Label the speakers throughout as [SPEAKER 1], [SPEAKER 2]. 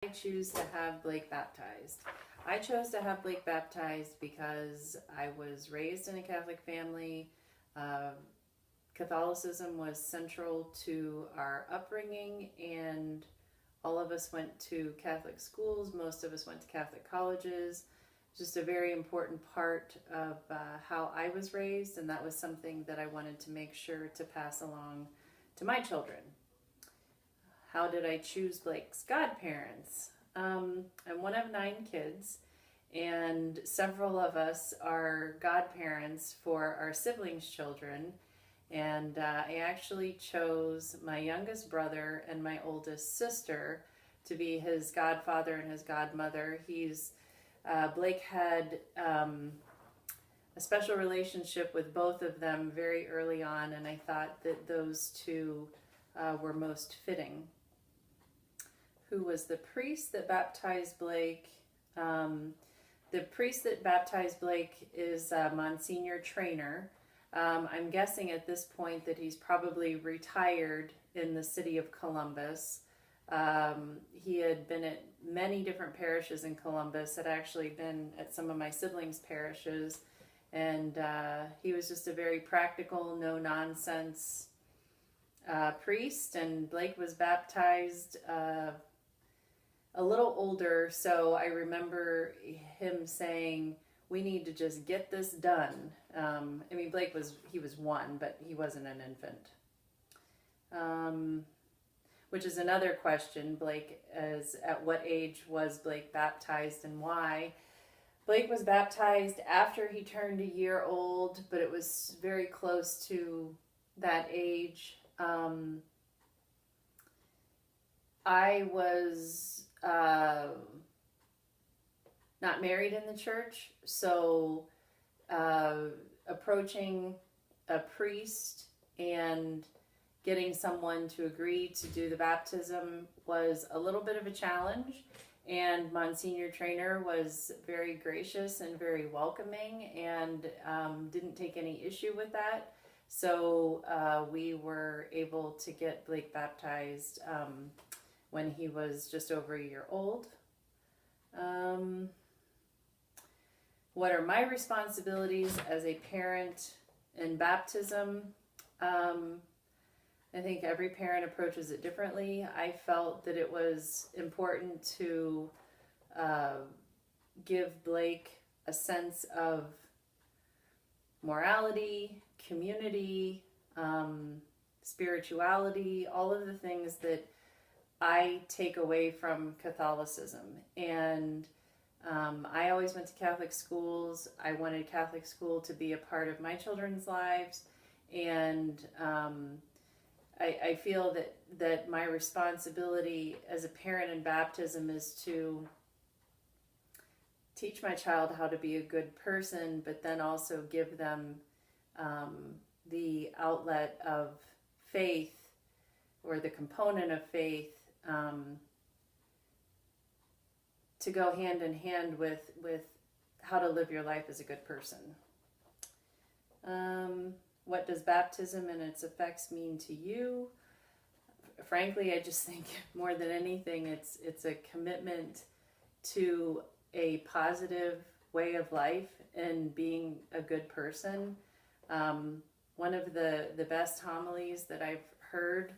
[SPEAKER 1] I choose to have Blake baptized. I chose to have Blake baptized because I was raised in a Catholic family. Uh, Catholicism was central to our upbringing, and all of us went to Catholic schools. Most of us went to Catholic colleges. Just a very important part of how I was raised, and that was something that I wanted to make sure to pass along to my children. How did I choose Blake's godparents? I'm one of 9 kids, and several of us are godparents for our siblings' children. And I actually chose my youngest brother and my oldest sister to be his godfather and his godmother. Blake had a special relationship with both of them very early on, and I thought that those two were most fitting. Who was the priest that baptized Blake? The priest that baptized Blake is Monsignor Trainer. I'm guessing at this point that he's probably retired in the city of Columbus. He had been at many different parishes in Columbus, had actually been at some of my siblings' parishes, and he was just a very practical, no-nonsense priest, and Blake was baptized a little older, so I remember him saying, "We need to just get this done." Blake was 1, but he wasn't an infant. Which is another question. At what age was Blake baptized and why? Blake was baptized after he turned a year old, but it was very close to that age. I was not married in the church, so approaching a priest and getting someone to agree to do the baptism was a little bit of a challenge, and Monsignor Trainer was very gracious and very welcoming and didn't take any issue with that. So we were able to get Blake baptized when he was just over a year old. What are my responsibilities as a parent in baptism? I think every parent approaches it differently. I felt that it was important to give Blake a sense of morality, community, spirituality, all of the things that I take away from Catholicism. And I always went to Catholic schools. I wanted Catholic school to be a part of my children's lives, and I feel that my responsibility as a parent in baptism is to teach my child how to be a good person, but then also give them the outlet of faith, or the component of faith, to go hand in hand with how to live your life as a good person. What does baptism and its effects mean to you? Frankly, I just think more than anything, it's a commitment to a positive way of life and being a good person. One of the best homilies that I've heard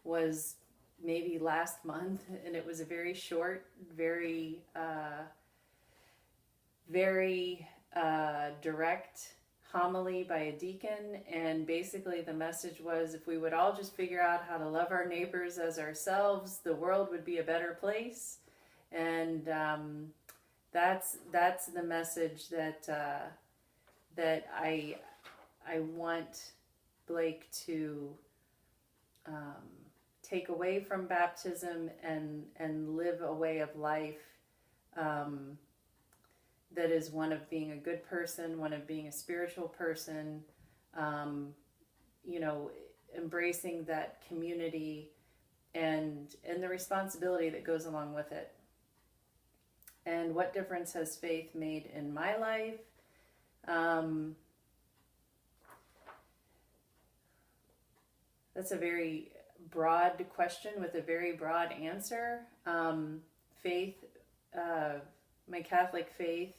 [SPEAKER 1] was maybe last month, and it was a very short, very direct homily by a deacon, and basically the message was, if we would all just figure out how to love our neighbors as ourselves, the world would be a better place. And that's the message that I want Blake to take away from baptism and live a way of life that is one of being a good person, one of being a spiritual person, embracing that community and the responsibility that goes along with it. And what difference has faith made in my life? That's a very broad question with a very broad answer. faith, my Catholic faith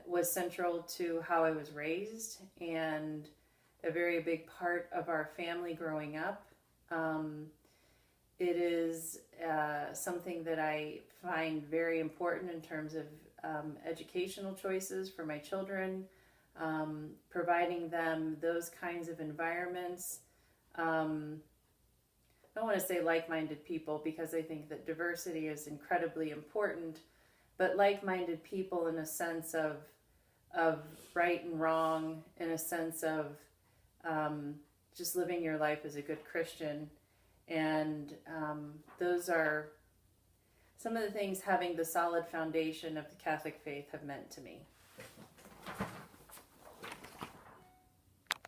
[SPEAKER 1] was central to how I was raised and a very big part of our family growing up. It is something that I find very important in terms of educational choices for my children, providing them those kinds of environments. I don't want to say like-minded people because I think that diversity is incredibly important, but like-minded people in a sense of right and wrong, in a sense of just living your life as a good Christian. And those are some of the things having the solid foundation of the Catholic faith have meant to me.